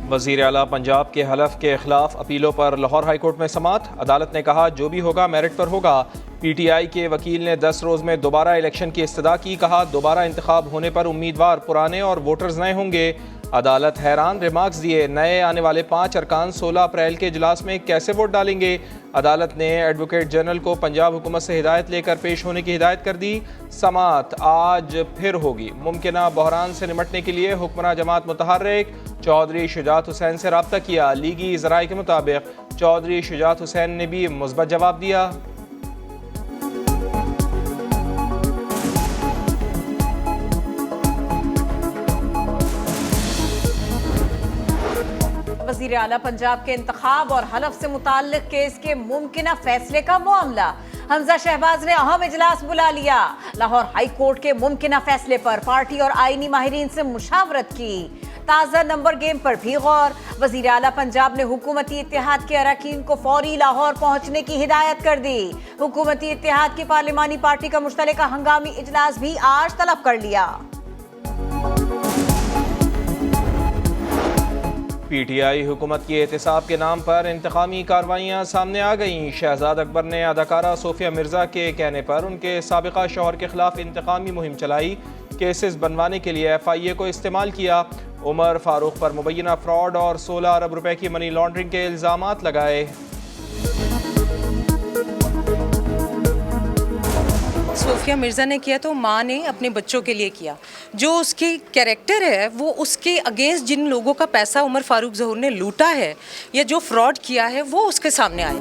वज़ीर आला पंजाब के हलफ के खिलाफ अपीलों पर लाहौर हाई कोर्ट में समाअत। अदालत ने कहा जो भी होगा मेरिट पर होगा। PTI के वकील ने 10 रोज़ में दोबारा इलेक्शन की इस्तदा की। कहा दोबारा इंतखाब होने पर उम्मीदवार पुराने और वोटर्स नए होंगे। अदालत हैरान रिमार्क्स दिए। नए आने वाले 5 अरकान 16 अप्रैल के इजलास में कैसे वोट डालेंगे। अदालत ने एडवोकेट जनरल को पंजाब हुकूमत से हिदायत लेकर पेश होने की हिदायत कर दी। समाअत आज फिर होगी। मुमकिना बहरान से निमटने के लिए हुक्मरान जमात मुतहर्रिक चौधरी शुजात हुसैन से रब्ता किया। लीगी ज़राए के मुताबिक चौधरी शुजात हुसैन ने भी मुस्बत जवाब दिया। वज़ीर आला पंजाब के इंतखाब और हलफ से मुताल्लिक केस के मुमकिना फैसले का मामला। हमजा शहबाज ने अहम इजलास बुला लिया। लाहौर हाई कोर्ट के मुमकिना फैसले पर पार्टी और आईनी माहिरीन से मुशावरत की। ताज़ा नंबर गेम पर भी गौर। वज़ीर आला पंजाब ने हुकूमती इत्तेहाद के अरकान को फौरी लाहौर पहुंचने की हिदायत कर दी। हुकूमती इत्तेहाद की पार्लिमानी पार्टी का मुश्तरका हंगामी इजलास भी आज तलब कर लिया। PTI हुकूमत की एहतिसाब के नाम पर इंतकामी कार्रवाइयाँ सामने आ गईं। शहजाद अकबर ने अदाकारा सोफिया मिर्ज़ा के कहने पर उनके साबिका शौहर के खिलाफ इंतकामी मुहिम चलाई। केसेस बनवाने के लिए FIA को इस्तेमाल किया। उमर फारूक पर मुबैना फ्रॉड और 16 अरब रुपए की मनी लॉन्ड्रिंग के इल्ज़ामात लगाए। सोफिया मिर्ज़ा ने किया तो माँ ने अपने बच्चों के लिए किया। जो उसकी कैरेक्टर है वो उसके अगेंस्ट जिन लोगों का पैसा उमर फारूक ज़हूर ने लूटा है या जो फ्रॉड किया है वो उसके सामने आए।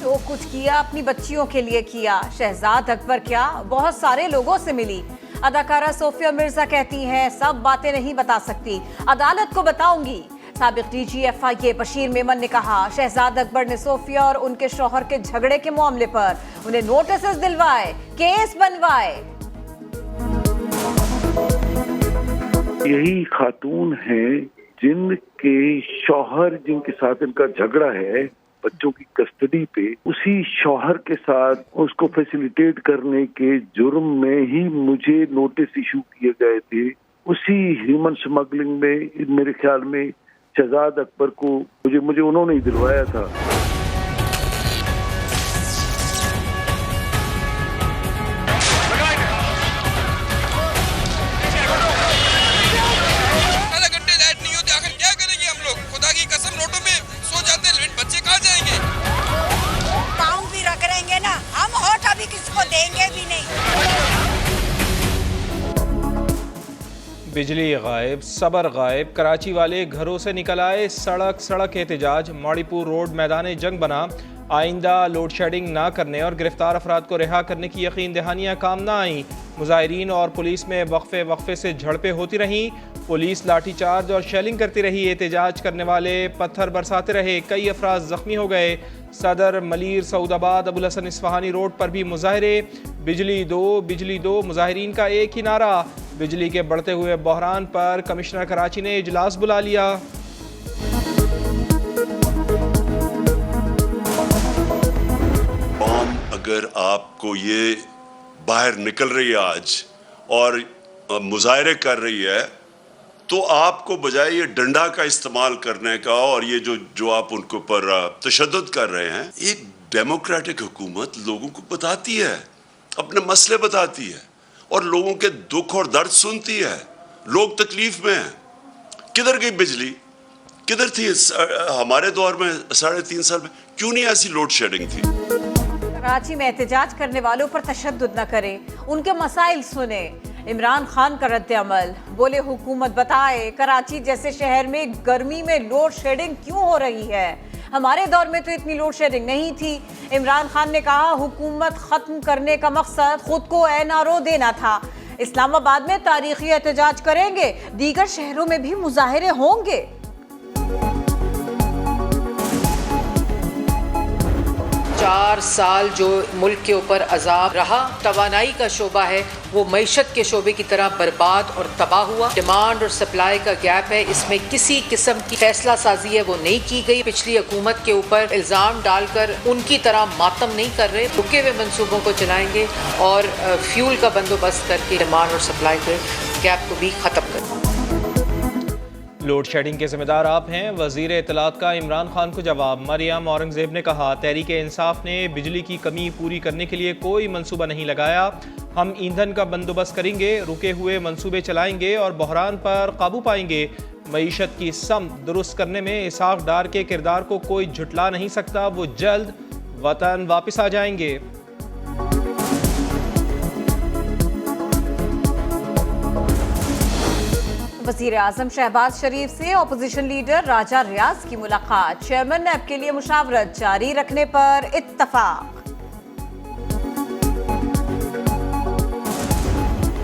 जो कुछ किया अपनी बच्चियों के लिए किया। शहजाद अकबर क्या बहुत सारे लोगों से मिली। अदाकारा सोफिया मिर्ज़ा कहती हैं सब बातें नहीं बता सकती, अदालत को बताऊंगी। साबिक DG FIA बशीर मेमन ने कहा शहजाद अकबर ने सोफिया और उनके शौहर के झगड़े के मामले पर उन्हें नोटिस दिलवाए, केस बनवाए। यही खातून हैं जिनके शौहर जिनके साथ इनका झगड़ा है बच्चों की कस्टडी पे, उसी शौहर के साथ उसको फैसिलिटेट करने के जुर्म में ही मुझे नोटिस इशू किए गए थे। उसी ह्यूमन स्मगलिंग में मेरे ख्याल में शहजाद अकबर को मुझे उन्होंने ही दिलवाया था। बिजली गायब, सबर गायब, कराची वाले घरों से निकल आए। सड़क सड़क एहतजाज, मणिपुर रोड मैदान जंग बना। आइंदा लोड शेडिंग ना करने और गिरफ्तार अफराद को रिहा करने की यकीन दहानियाँ काम ना आईं। मुजाहिरीन और पुलिस में वक्फे से झड़पें होती रहीं। पुलिस लाठीचार्ज और शेलिंग करती रही। एहतजाज करने वाले पत्थर बरसाते रहे। कई अफराद जख्मी हो गए। सदर मलीर सऊदाबाद अबुल हसन इस्फहानी रोड पर भी मुजाहरे। बिजली दो मुजाहिरीन का एक ही नारा। बिजली के बढ़ते हुए बहरान पर कमिश्नर कराची ने इजलास बुला लिया। अगर आपको ये बाहर निकल रही है आज और मुजाहरे कर रही है तो आपको बजाय ये डंडा का इस्तेमाल करने का और ये जो आप उनके ऊपर तशद्दुद कर रहे हैं, एक डेमोक्रेटिक हुकूमत लोगों को बताती है, अपने मसले बताती है और लोगों के दुख और दर्द सुनती है। लोग तकलीफ में हैं। किधर गई बिजली? किधर थी हमारे दौर में 3.5 साल में? क्यों नहीं ऐसी लोड शेडिंग थी? कराची में एहतजाज करने वालों पर तशद्दुद न करें, उनके मसाइल सुने। इमरान खान का रद्द अमल, बोले हुकूमत बताए कराची जैसे शहर में गर्मी में लोड शेडिंग क्यों हो रही है। हमारे दौर में तो इतनी लोड शेडिंग नहीं थी। इमरान खान ने कहा हुकूमत खत्म करने का मकसद खुद को NRO देना था। इस्लामाबाद में तारीखी एहतजाज करेंगे, दीगर शहरों में भी मुजाहरे होंगे। 4 साल जो मुल्क के ऊपर अजाब रहा, तवानाई का शोबा है वो मईशत के शोबे की तरह बर्बाद और तबाह हुआ। डिमांड और सप्लाई का गैप है, इसमें किसी किस्म की फैसला साजी है वो नहीं की गई। पिछली हुकूमत के ऊपर इल्ज़ाम डालकर उनकी तरह मातम नहीं कर रहे, रुके हुए मंसूबों को चलाएंगे और फ्यूल का बंदोबस्त करके डिमांड और सप्लाई के गैप को भी ख़त्म करेंगे। लोड शेडिंग के जिम्मेदार आप हैं, वजीर इत्तलात का इमरान खान को जवाब। मरियम औरंगजेब ने कहा, तहरीक इंसाफ ने बिजली की कमी पूरी करने के लिए कोई मंसूबा नहीं लगाया। हम ईंधन का बंदोबस्त करेंगे, रुके हुए मंसूबे चलाएंगे और बहरान पर काबू पाएंगे। मईशत की समत दुरुस्त करने में इसहाक डार के किरदार को कोई झुटला नहीं सकता। वो जल्द वतन वापस आ जाएंगे। वज़ीर आज़म शहबाज शरीफ से अपोजिशन लीडर राजा रियाज की मुलाकात। चेयरमैन नैब के लिए मुशावरत जारी रखने पर इत्तफाक।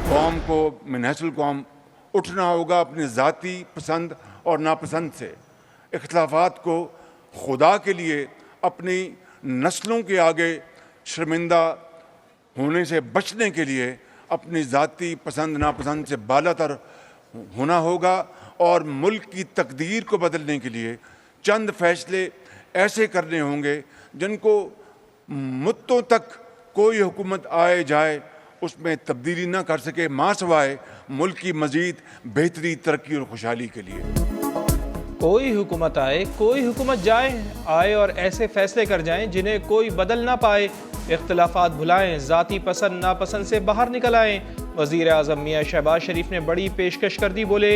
कौम को मिनहसुल कौम उठना होगा अपनी ज़ाती पसंद और नापसंद से। इख्तिलाफात को खुदा के लिए अपनी नस्लों के आगे शर्मिंदा होने से बचने के लिए अपनी ज़ाती पसंद नापसंद से बालातर होना होगा और मुल्क की तकदीर को बदलने के लिए चंद फैसले ऐसे करने होंगे जिनको मुद्दों तक कोई हुकूमत आए जाए उसमें तब्दीली ना कर सके, मां सवाए मुल्क की मजीद बेहतरी, तरक्की और खुशहाली के लिए। कोई हुकूमत आए, कोई हुकूमत जाए, आए और ऐसे फैसले कर जाएं जिन्हें कोई बदल ना पाए। इख्तिलाफात भुलाएं, ज़ाती पसंद नापसंद से बाहर निकल आएं। वज़ीर आज़म मियाँ शहबाज शरीफ ने बड़ी पेशकश कर दी। बोले,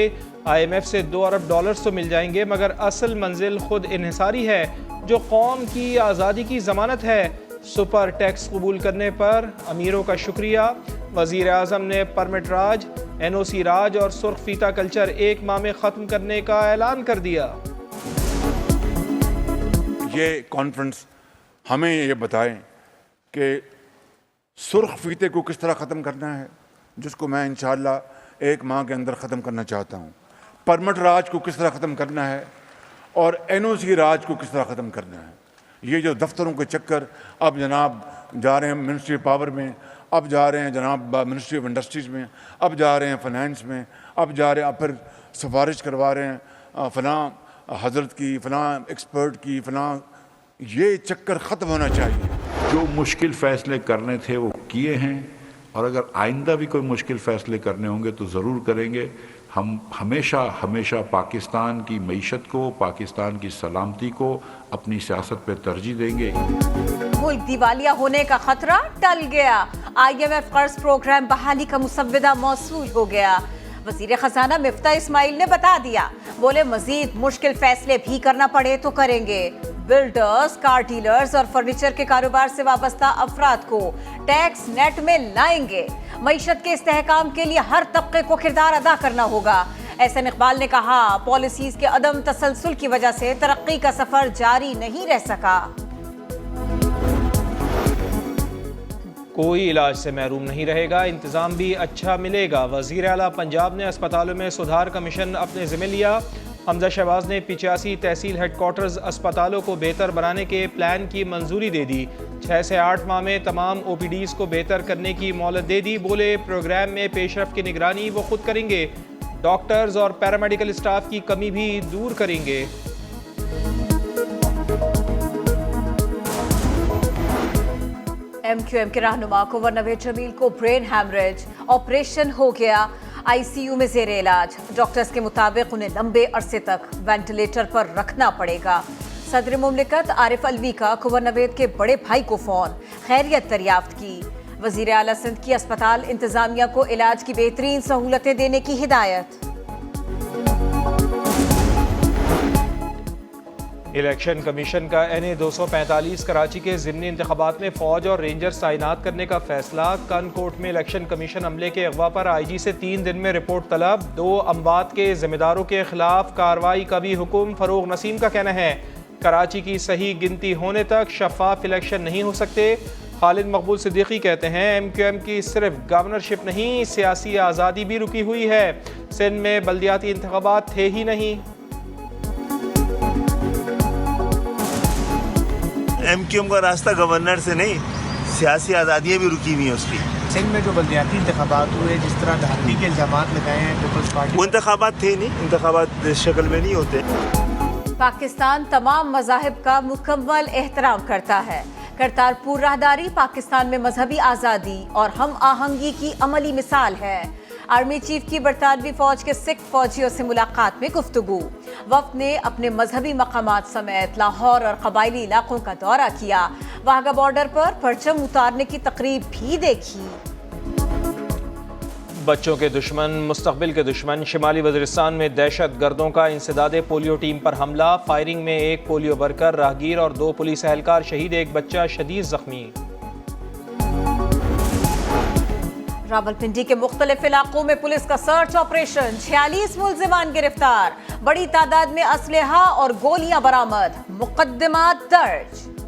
IMF से $2 अरब तो मिल जाएंगे, मगर असल मंजिल खुद इन्हिसारी है जो कौम की आज़ादी की ज़मानत है। सुपर टैक्स कबूल करने पर अमीरों का शुक्रिया। वज़ीर आज़म ने परमिट राज, NOC राज और सुर्ख फीता कल्चर 1 माह में ख़त्म करने का ऐलान कर दिया। ये कॉन्फ्रेंस हमें ये बताएं कि सुर्ख फीते को किस तरह ख़त्म करना है, जिसको मैं इंशाअल्लाह 1 माह के अंदर ख़त्म करना चाहता हूँ। परमिट राज को किस तरह ख़त्म करना है और NOC राज को किस तरह ख़त्म करना है। ये जो दफ्तरों के चक्कर अब जनाब जा रहे हैं मिनिस्ट्री ऑफ पावर में, अब जा रहे हैं जनाब मिनिस्ट्री ऑफ इंडस्ट्रीज़ में, अब जा रहे हैं फाइनेंस में, अब जा रहे हैं, अब फिर सिफारिश करवा रहे हैं फ़लाँ हज़रत की, फ़लाँ एक्सपर्ट की, फ़लाँ, ये चक्कर ख़त्म होना चाहिए। जो मुश्किल फ़ैसले करने थे वो किए हैं और अगर आइंदा भी कोई मुश्किल फ़ैसले करने होंगे तो ज़रूर करेंगे। हम हमेशा हमेशा पाकिस्तान की मईशत को, पाकिस्तान की सलामती को अपनी सियासत पे तरजीह देंगे। मुल्क दिवालिया होने का खतरा टल गया। IMF कर्ज प्रोग्राम बहाली का मुसव्वदा मौसूल हो गया। वजीर खजाना मिफ्ता इस्माइल ने बता दिया। बोले, मजीद मुश्किल फैसले भी करना पड़े तो करेंगे। बिल्डर्स, कार डीलर्स और फर्नीचर के कारोबार से वाबस्ता अफराद को टैक्स नेट में लाएंगे। मईशत के इस्तेहकाम के लिए हर तबके को किरदार अदा करना होगा। एहसन इकबाल ने कहा, पॉलिसीज के अदम तसलसल की वजह से तरक्की का सफर जारी नहीं रह सका। कोई इलाज से महरूम नहीं रहेगा, इंतज़ाम भी अच्छा मिलेगा। वज़ीर आला पंजाब ने अस्पतालों में सुधार का मिशन अपने ज़िम्मे लिया। हमजा शहबाज ने 85 तहसील हेडक्वार्टर्स अस्पतालों को बेहतर बनाने के प्लान की मंजूरी दे दी। 6 से 8 माह में तमाम OPDs को बेहतर करने की मोहलत दे दी। बोले, प्रोग्राम में पेशरफ की निगरानी वो खुद करेंगे। डॉक्टर्स और पैरामेडिकल स्टाफ की कमी भी दूर करेंगे। MQM के रहनुमा कुंवर नवेद जमील को ब्रेन हैमरेज, ऑपरेशन हो गया। ICU में जेर इलाज। डॉक्टर्स के मुताबिक उन्हें लंबे अरसे तक वेंटिलेटर पर रखना पड़ेगा। सदर मुमलिकत आरिफ अलवी का कुंवर नवेद के बड़े भाई को फ़ोन, खैरियत दरियाफ्त की। वज़ीर आला सिंध की अस्पताल इंतजामिया को इलाज की बेहतरीन सहूलतें देने की हिदायत। इलेक्शन कमीशन का NA 245 कराची के ज़िमनी इंतखाबात में फ़ौज और रेंजर्स तैनात करने का फैसला। कनकोट में इलेक्शन कमीशन अमले के अगवा पर IG से 3 दिन में रिपोर्ट तलब। 2 अमवात के जिम्मेदारों के खिलाफ कार्रवाई का भी हुक्म। फरूग नसीम का कहना है, कराची की सही गिनती होने तक शफाफ इलेक्शन नहीं हो सकते। खालिद मकबूल सिद्दीकी कहते हैं, MQM की सिर्फ गवर्नरशिप नहीं, सियासी आज़ादी भी रुकी हुई है। सिंध में बल्दियाती इंतखाबात थे ही नहीं। MQM का रास्ता गवर्नर से नहीं, सियासी आज़ादियाँ भी रुकी हुई हैं उसकी। सिंध में जो बल्दियाती इंतखाबात हुए, जिस तरह धारनी के इल्जामात लगाए हैं पीपल्स पार्टी, वो इंतखाबात थे नहीं, इंतखाबात इस शक्ल में नहीं होते। पाकिस्तान तमाम मज़ाहिब का मुकम्मल एहतराम करता है। करतारपुर राहदारी पाकिस्तान में मजहबी आज़ादी और हम आहंगी की अमली मिसाल है। आर्मी चीफ की बरतानवी फौज के सिख फौजियों से मुलाकात में गुफ्तगू। वफ्द ने अपने मजहबी मकामात समेत लाहौर और कबायली इलाकों का दौरा किया। वाघा बॉर्डर पर परचम उतारने की तकरीब भी देखी। बच्चों के दुश्मन मुस्तकबिल के दुश्मन। शिमाली वज़ीरिस्तान में दहशत गर्दों का इंसदादे पोलियो टीम पर हमला। फायरिंग में एक पोलियो वर्कर, राहगीर और 2 पुलिस एहलकार शहीद, एक बच्चा शदीद जख्मी। रावलपिंडी के मुख्तलिफ इलाकों में पुलिस का सर्च ऑपरेशन, 46 मुल्जिमान गिरफ्तार, बड़ी तादाद में असलहा और गोलियां बरामद, मुकदमा दर्ज।